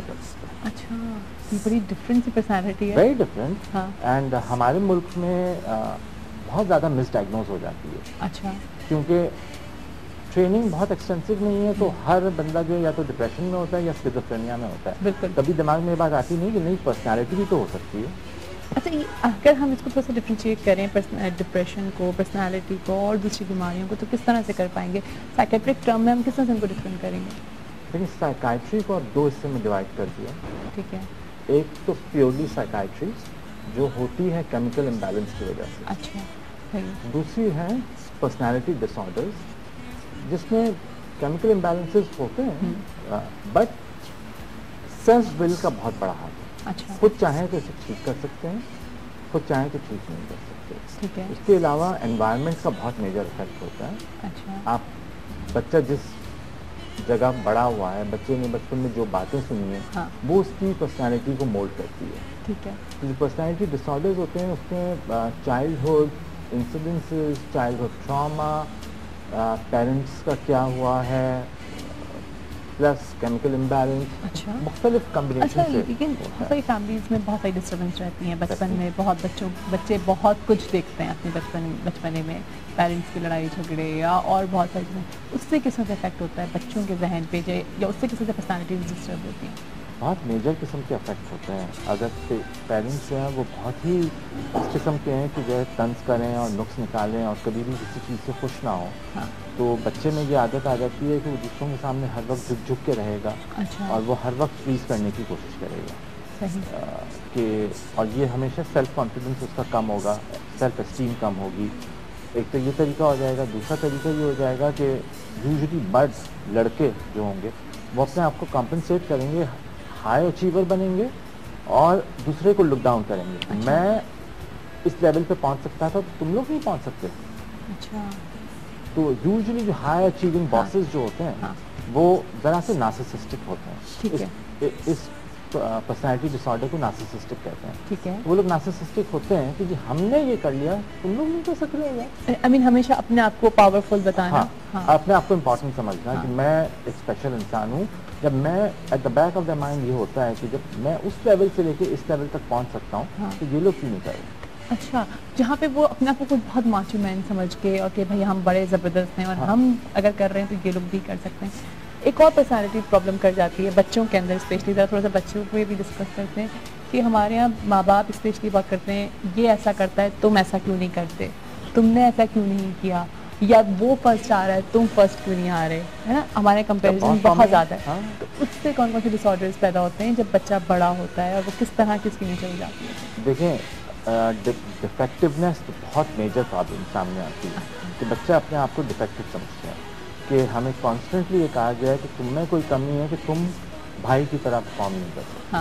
کر سکتے. اچھا یہ بڑی ڈفرینٹ سی پرسنالٹی ہے. Very different. ہاں. اینڈ ہمارے ملک میں بہت زیادہ مس ڈائگنوز ہو جاتی ہے. اچھا. کیونکہ ٹریننگ بہت ایکسٹینسو نہیں ہے, تو ہر بندہ جو یا تو ڈپریشن میں ہوتا ہے یا اسکیزوفرینیا میں ہوتا ہے. بالکل. کبھی دماغ میں یہ بات آتی نہیں کہ نہیں پرسنالٹی بھی تو ہو سکتی ہے. اچھا اگر ہم اس کو تھوڑا سا ڈفرینشیٹ کریں ڈپریشن کو, پرسنالٹی کو اور دوسری بیماریوں کو, تو کس طرح سے کر پائیں گے؟ سائیکیٹرک ٹرم میں ہم کس طرح سے ان کو ڈفرینٹ کریں گے؟ لیکن سائیکائٹری کو اور دو حصے میں ڈیوائڈ کر دیا. ٹھیک ہے. ایک تو پیورلی سائیکائٹری جو ہوتی ہے کیمیکل امبیلنس کی وجہ سے. اچھا. دوسری ہے پرسنالٹی ڈس آرڈرز جس میں کیمیکل امبیلنسز ہوتے ہیں بٹ سیلف ول کا بہت بڑا ہاتھ ہے. اچھا. خود چاہیں تو اسے ٹھیک کر سکتے ہیں, خود چاہیں تو ٹھیک نہیں کر سکتے. ٹھیک ہے. اس کے علاوہ انوائرمنٹ کا بہت میجر افیکٹ ہوتا ہے. اچھا. آپ بچہ جس جگہ بڑا ہوا ہے, بچے نے بچپن میں جو باتیں سنی ہیں وہ اس کی پرسنالٹی کو مولڈ کرتی ہے. ٹھیک ہے. جو پرسنالٹی ڈس آرڈرز ہوتے ہیں اس میں چائلڈہڈ انسیڈنسز, چائلڈہڈ ٹراما, پیرنٹس کا کیا ہوا ہے, پلس کیمیکل امبیلنس, اچھا مختلف کمبینیشن سے. لیکن بہت ساری فیملیز میں بہت ساری ڈسٹربنس رہتی ہیں بچپن میں. بہت بچے بہت کچھ دیکھتے ہیں اپنے بچپنے میں, پیرنٹس کی لڑائی جھگڑے یا اور بہت ساری چیزیں. اس سے کس طرح سے افیکٹ ہوتا ہے بچوں کے ذہن پہ, یا اس سے کس طرح سے پرسنالٹیز ڈسٹرب ہوتی ہیں؟ بہت میجر قسم کے افیکٹ ہوتے ہیں. اگر پیرنٹس جو ہیں وہ بہت ہی اس قسم کے ہیں کہ جو ہے طنز کریں اور نقص نکالیں اور کبھی بھی کسی چیز سے خوش نہ ہوں, تو بچے میں یہ عادت آ جاتی ہے کہ وہ دوسروں کے سامنے ہر وقت جھک جھک کے رہے گا. اچھا. اور وہ ہر وقت پلیز کرنے کی کوشش کرے گا. صحیح. کہ اور یہ ہمیشہ سیلف کانفیڈنس اس کا کم ہوگا, سیلف اسٹیم کم ہوگی. ایک تو یہ طریقہ ہو جائے گا. دوسرا طریقہ یہ ہو جائے گا کہ یوزلی مرد لڑکے جو ہوں گے وہ اپنے آپ کو کمپنسیٹ کریں گے, ہائی اچیور بنیں گے اور دوسرے کو لک ڈاؤن کریں گے. اچھا. میں اس لیول پہ پہنچ سکتا تھا تو تم لوگ نہیں پہنچ سکتے. اچھا. تو یوزلی جو ہائی اچیونگ باسز جو ہوتے ہیں وہ ذرا سے نارسسسٹک ہوتے ہیں. ٹھیک ہے. اس پرسنالٹی ڈس آرڈر کو نارسسسٹک کہتے ہیں. ٹھیک ہے. وہ لوگ نارسسسٹک ہوتے ہیں کہ جی ہم نے یہ کر لیا, تم لوگ نہیں کر سک رہے ہو. I mean ہمیشہ اپنے آپ کو پاورفل بتانا. اپنے آپ کو امپورٹنٹ سمجھنا کہ میں ایک اسپیشل انسان ہوں. جب میں at the back of the mind یہ ہوتا ہے کہ جب میں اس لیول سے لے کے اس لیول تک پہنچ سکتا ہوں تو یہ لوگ کیوں نہیں کر رہے. اچھا, جہاں پہ وہ اپنے آپ کو بہت ماچو مین سمجھ کے اور کہ بھائی ہم بڑے زبردست ہیں اور ہم اگر کر رہے ہیں تو یہ لوگ بھی کر سکتے ہیں. ایک اور پرسنالٹی پرابلم کر جاتی ہے بچوں کے اندر اسپیشلی, تھوڑا سا بچوں کو بھی ڈسکس کرتے ہیں کہ ہمارے یہاں ماں باپ اسپیشلی بات کرتے ہیں یہ ایسا کرتا ہے تم ایسا کیوں نہیں کرتے, تم نے ایسا کیوں نہیں کیا, یا وہ فرسٹ آ رہا ہے تم فرسٹ کیوں نہیں آ رہے, ہے نا. ہمارے کمپیریزن بہت زیادہ ہے. تو اس سے کون کون سے ڈس آرڈرز پیدا ہوتے ہیں جب بچہ بڑا ہوتا ہے اور وہ کس طرح کی اس کی نیچر ہو جاتی ہے؟ دیکھیں ڈیفیکٹونیس تو بہت میجر پرابلم سامنے آتی ہے کہ بچہ اپنے آپ کو ڈیفیکٹو سمجھتے ہیں. کہ ہمیں کانسٹنٹلی یہ کہا گیا ہے کہ تم میں کوئی کمی ہے کہ تم بھائی کی طرح پرفارم نہیں کر سکتے.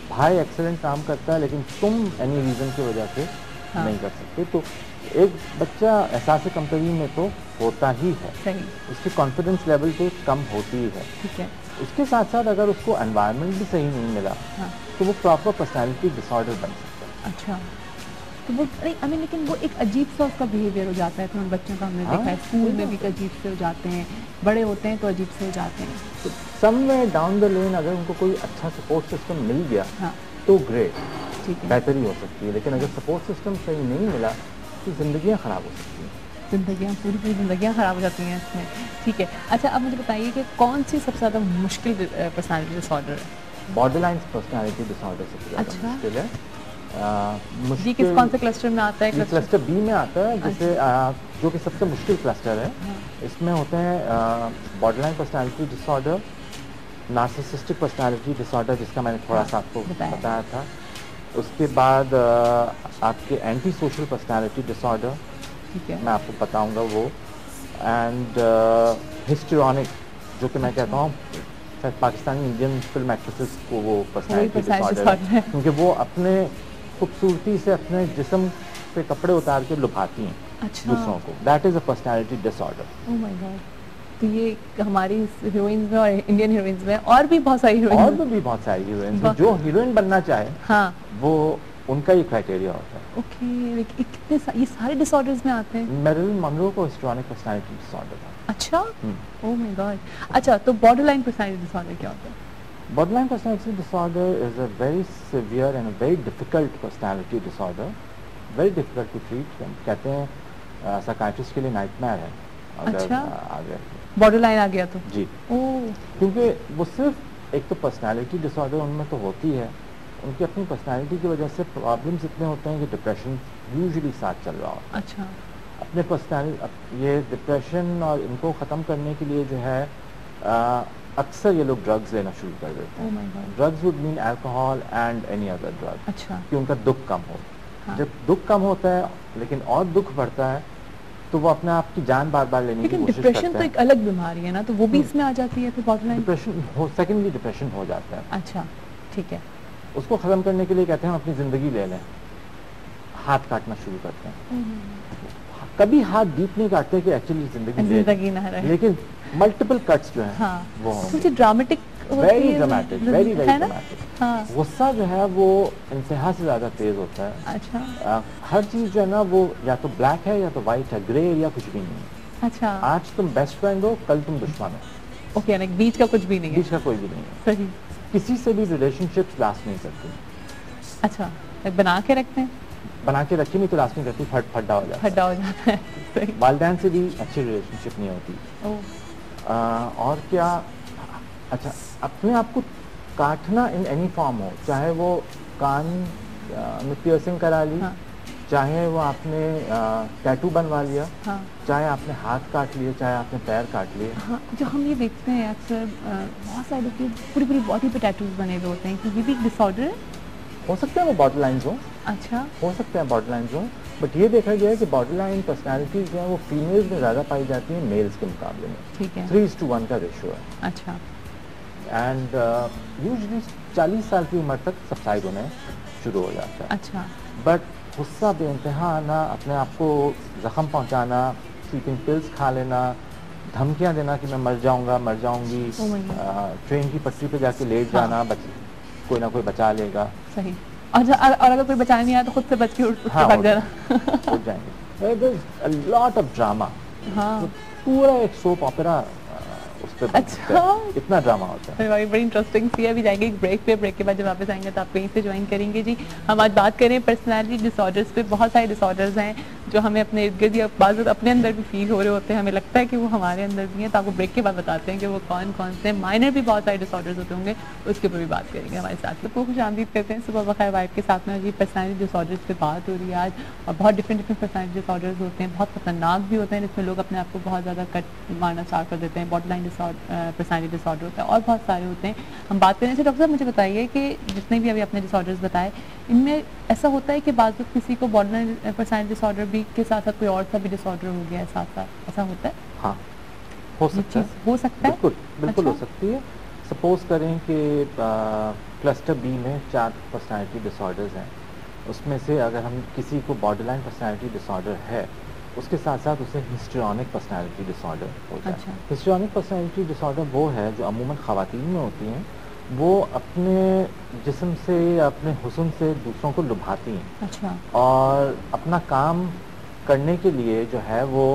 بھائی ایکسلنٹ کام کرتا ہے لیکن تم اینی ریزن کی وجہ سے نہیں کر سکتے. تو ایک بچہ احساس کمتری میں تو ہوتا ہی ہے, اس کی کانفیڈنس لیول تو کم ہوتی ہی ہے. ٹھیک ہے. اس کے ساتھ ساتھ اگر اس کو انوائرمنٹ بھی صحیح نہیں ملا تو وہ پراپر پرسنالٹی ڈس آرڈر بن سکتا ہے. اچھا. تو وہ لیکن وہ ایک عجیب سا اس کا بیہیویئر ہو جاتا ہے. تو ہم بچوں کا ہم نے دیکھا ہے اسکول میں بھی عجیب سے ہو جاتے ہیں, بڑے ہوتے ہیں تو عجیب سے ہو جاتے ہیں. سم میں ڈاؤن دا لین اگر ان کو کوئی اچھا سپورٹ سسٹم مل گیا تو گریٹ, بہتری ہو سکتی ہے. لیکن اگر سپورٹ سسٹم صحیح نہیں ملا تو زندگیاں خراب ہو سکتی ہیں. زندگیاں پوری زندگیاں خراب ہو جاتی ہیں اس میں. ٹھیک ہے. اچھا اب مجھے بتائیے کہ کون سی سب سے زیادہ مشکل پرسنالٹی ڈس آرڈر ہے؟ بارڈر لائن پرسنالٹی ڈس آرڈر سب سے زیادہ مشکل ہے. جی کس کون سے کلسٹر میں آتا ہے؟ کلسٹر بی میں آتا ہے, جسے جو کہ سب سے مشکل کلسٹر ہے. اس میں ہوتے ہیں بارڈر لائن پرسنالٹی ڈس آرڈر, نارسسسٹک پرسنالٹی ڈس آرڈر جس کا میں نے تھوڑا سا آپ کو بتایا تھا. اس کے بعد آپ کے اینٹی سوشل پرسنالٹی ڈس آرڈر, میں آپ کو بتاؤں گا وہ. اینڈ ہسٹیرونک جو کہ میں کہتا ہوں شاید پاکستانی انڈین فلم ایکٹریسز کو وہ پرسنالٹی ڈس آرڈر ہے, کیونکہ وہ اپنے خوبصورتی سے اپنے جسم پہ کپڑے اتار کے لبھاتی ہیں دوسروں کو. That is a personality disorder. Oh my God. تو یہ ہماری ہیروئنز میں اور انڈین ہیروئنز میں اور بھی بہت ساری ہیروئنز جو ہیروئن بننا چاہے وہ ان کا یہ کرائٹیریا ہوتا ہے. اوکے. کتنے یہ سارے ڈس آرڈرز میں آتے ہیں؟ میرلن منرو کو ہسٹیرونک پرسنالٹی ڈس آرڈر تھا. اچھا. اوہ مائی گاڈ. اچھا تو بارڈر لائن پرسنالٹی ڈس آرڈر کیا ہوتا ہے؟ Borderline personality disorder is a very severe and a very difficult personality disorder, very difficult to treat. کہتے ہیں psychiatrist کے لیے nightmare ہے اگر اچھا آ گیا بارڈر لائن آ گیا تو جی، اوہ کیونکہ وہ صرف ایک تو پرسنالٹی ڈس آرڈر ان میں تو ہوتی ہے، ان کی اپنی پرسنالٹی کی وجہ سے پرابلمس اتنے ہوتے ہیں کہ ڈپریشن یوزلی ساتھ چل رہا ہوتا ہے. اچھا اپنے پرسنالٹی یہ ڈپریشن اور ان کو ختم کرنے کے لیے جو ہے اکثر یہ لوگ ڈرگز لینا شروع کر دیتے اوہ ہیں. My God drugs with main alcohol and any other drug, اچھا کہ ان کا دکھ کم ہو. ہاں. جب دکھ کم ہوتا ہے لیکن اور دکھ بڑھتا ہے تو وہ اپنے آپ کی جان بار بار لینے کی لیکن کوشش ڈپریشن کرتے تو ہیں. ایک الگ بیماری ہے نا، تو وہ بھی اس میں آ جاتی ہے پھر borderline. Depression secondly depression ہو جاتا ہے. اچھا ٹھیک ہے. اس کو ختم کرنے کے لیے کہتے ہیں ہم اپنی زندگی لے لیں، ہاتھ کاٹنا شروع کرتے ہیں. کبھی ہاتھ ڈیپ نہیں کاٹتے کہ ایکچولی زندگی نہ رہے، لیکن ملٹیپل کٹس جو ہیں ہاں وہ ہوں کچھ dramatic very dramatic, very very ہے نا. ڈرامٹک. ہاں غصہ جو ہے وہ انتہا سے زیادہ تیز ہوتا ہے. اچھا ہر چیز جو ہے نا وہ یا تو بلیک ہے یا تو وائٹ ہے، گرے یا کچھ بھی نہیں ہے. اچھا آج تم بیسٹ فرینڈ ہو، کل تم دشمن ہو. اوکے یعنی بیچ کا کچھ بھی نہیں ہے. بیچ کا کوئی بھی نہیں ہے. صحیح. کسی سے بھی ریلیشن شپ لاسٹ نہیں کرتی. اچھا بنا کے رکھتے ہیں، بنا کے رکھی نہیں تو لاسٹ نہیں کرتی، پھڈا ہو جاتا ہے. کھڈا ہو جاتا ہے. صحیح. والدین سے بھی اچھی ریلیشن شپ نہیں ہوتی. اوہ اور کیا، اچھا اپنے آپ کو کاٹنا ان اینی فارم ہو، چاہے وہ کان میں پیئرسنگ کرا لی، ہاں چاہے وہ آپ نے ٹیٹو بنوا لیا، ہاں چاہے آپ نے ہاتھ کاٹ لیے، چاہے آپ نے پیر کاٹ لیے. ہاں جو ہم یہ دیکھتے ہیں اکثر بہت سارے لوگ پوری پوری باڈی پہ ٹیٹوز بنے ہوئے ہوتے ہیں، کہ یہ بھی ایک ڈس آرڈر ہے. ہو سکتا ہے وہ بارڈر لائنز ہوں، اچھا ہو سکتا ہے بارڈر لائنز ہوں، بٹ یہ دیکھا گیا ہے کہ بارڈر لائن پرسنالٹیز جو ہیں وہ فیمیلز میں زیادہ پائی جاتی ہیں میلز کے مقابلے میں. ٹھیک ہے. 3:1 کا ریشو ہے. اچھا اینڈ یوزلی 40 سال کی عمر تک سبسائڈ ہونے شروع ہو جاتا ہے. اچھا بٹ غصہ بے انتہا آنا، اپنے آپ کو زخم پہنچانا، سلیپنگ پلس کھا لینا، دھمکیاں دینا کہ میں مر جاؤں گا، مر جاؤں گی، Oh my God. ٹرین کی پٹری پہ جا کے لیٹ ہاں. جانا، کوئی نہ کوئی بچا لے گا. صحیح. اور اگر کوئی بچانے نہیں آیا تو خود سے بچ کے اٹھ کے بھاگ جانا. اٹھ جائیں گے. لاٹ آف ڈراما، ہاں پورا ایک سوپ آپرا اس پہ اچھا اتنا ڈرامہ ہوتا ہے. بڑی انٹرسٹنگ سی ہے. ابھی جائیں گے ایک بریک پہ، بریک کے بعد جب واپس آئیں گے تو آپ کہیں سے جوائن کریں گے. جی ہم آج بات کریں پرسنالٹی ڈس آرڈرس پہ. بہت سارے ڈس آرڈرز ہیں جو ہمیں اپنے ارد گرد یا بعض اپنے اندر بھی فیل ہو رہے ہوتے ہیں، ہمیں لگتا ہے کہ وہ ہمارے اندر بھی ہیں. تو آپ کو بریک کے بعد بتاتے ہیں کہ وہ کون کون سے ہیں. مائنر بھی بہت سارے ڈس آرڈرز ہوتے ہوں گے، اس کے اوپر بھی بات کریں گے ہمارے ساتھ. تو خوش آمدید کرتے ہیں صبح بخیر وائب کے ساتھ میں. جی پرسنالٹی ڈس آرڈرس پہ بات ہو رہی ہے آج، اور بہت ڈفرینٹ پرسنالٹی ڈس آرڈرز ہوتے ہیں. بہت خطرناک بھی ہوتے ہیں جس میں لوگ اپنے آپ کو بہت زیادہ کٹ مارنا اسٹارٹ کر دیتے ہیں. بارڈر لائن پرسنالٹی ڈس آرڈر ہوتا ہے اور بہت سارے ہوتے ہیں. ہم بات کریں سے ڈاکٹر صاحب مجھے بتائیے کہ جتنے بھی ابھی اپنے ڈس آرڈرز بتائے، ان میں ایسا ہوتا ہے کہ بعض وقت کسی کو بارڈر لائن پرسنالٹی ڈس آرڈر بھی کے ساتھ ساتھ کوئی اور سا بھی ڈس آرڈر ہو گیا ہے ساتھ ساتھ، ایسا ہوتا ہے؟ ہاں ہو سکتا ہے، ہو سکتا ہے. بالکل بالکل ہو اچھا. سکتی ہے. سپوز کریں کہ کلسٹر بی میں 4 پرسنالٹی ڈس آرڈرز ہیں. اس میں سے اگر ہم کسی کو بارڈر لائن پرسنالٹی ڈس آرڈر ہے، اس کے ساتھ ساتھ اسے ہسٹریونک پرسنالٹی ڈس آرڈر ہوتا ہے. اچھا. ہسٹریونک پرسنالٹی ڈس آرڈر وہ ہے جو عموماً خواتین میں ہوتی ہیں. وہ اپنے جسم سے یا اپنے حسن سے دوسروں کو لبھاتی ہیں، اچھا اور اپنا کام کرنے کے لیے جو ہے وہ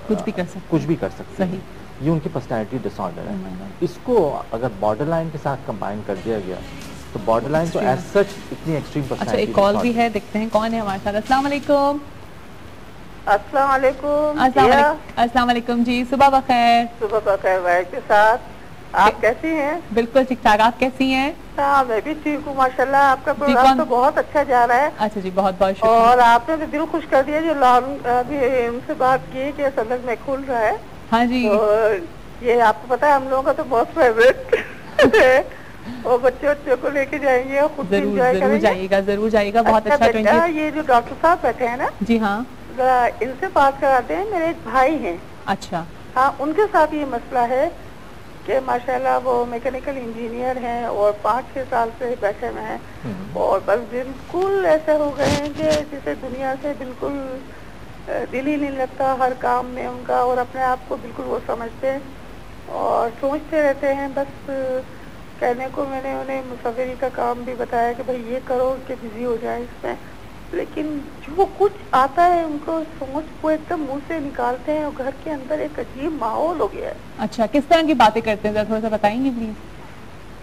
کچھ بھی کر سکتے کچھ بھی کر سکتی ہیں. صحیح. یہ ان کی پرسنالٹی ڈس آرڈر ہے. Oh my God. اس کو اگر بارڈر لائن کے ساتھ کمبائن کر دیا گیا تو بارڈر لائن تو ایز سچ اتنی ایکسٹریم اچھا پرسنالٹی. ایک کال بھی ہے، دیکھتے ہیں کون ہے ہمارے ساتھ. السلام علیکم. السلام علیکم. السلام علیکم جی، صبح بخیر. صبح بخیر وائف کے ساتھ. آپ کیسی ہیں؟ بالکل ٹھیک ٹھاک. آپ کیسی ہیں؟ ہاں میں بھی ٹھیک ہوں ماشاء اللہ. آپ کا پروگرام تو بہت اچھا جا رہا ہے. اچھا جی بہت بہت شکریہ. اور آپ نے تو دل خوش کر دیا جو ابھی ان سے بات کی کہ صدر میں کھل رہا ہے. ہاں جی. اور یہ آپ کو پتا ہے ہم لوگوں کا تو بہت فیوریٹ ہے. اور بچوں کو لے کے جائیں گے اور خود بھی انجوائے کریں گے. ضرور جائے گا. بہت اچھا اچھا. بیٹا یہ جو ڈاکٹر صاحب بیٹھے ہیں نا، جی ہاں ذرا ان سے بات کراتے ہیں. میرے ایک بھائی ہیں. اچھا. ہاں ان کے ساتھ یہ مسئلہ ہے کہ ماشاءاللہ وہ میکینیکل انجینئر ہیں اور 5-6 سال سے بیٹھے ہوئے ہیں، اور بس بالکل ایسے ہو گئے ہیں کہ جسے دنیا سے بالکل دل ہی نہیں لگتا ہر کام میں ان کا، اور اپنے آپ کو بالکل وہ سمجھتے ہیں اور سوچتے رہتے ہیں. بس کہنے کو میں نے انہیں مصوری کا کام بھی بتایا کہ بھائی یہ کرو کہ بزی ہو جائیں اس میں، لیکن جو کچھ آتا ہے ان کو سوچ کو ایک دم منہ سے نکالتے ہیں اور گھر کے اندر ایک عجیب ماحول ہو گیا ہے. اچھا کس طرح کی باتیں کرتے ہیں ذرا تھوڑا سا بتائیں گے پلیز؟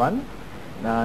1।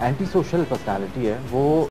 اینٹی سوشل پرسنالٹی ہے, وہ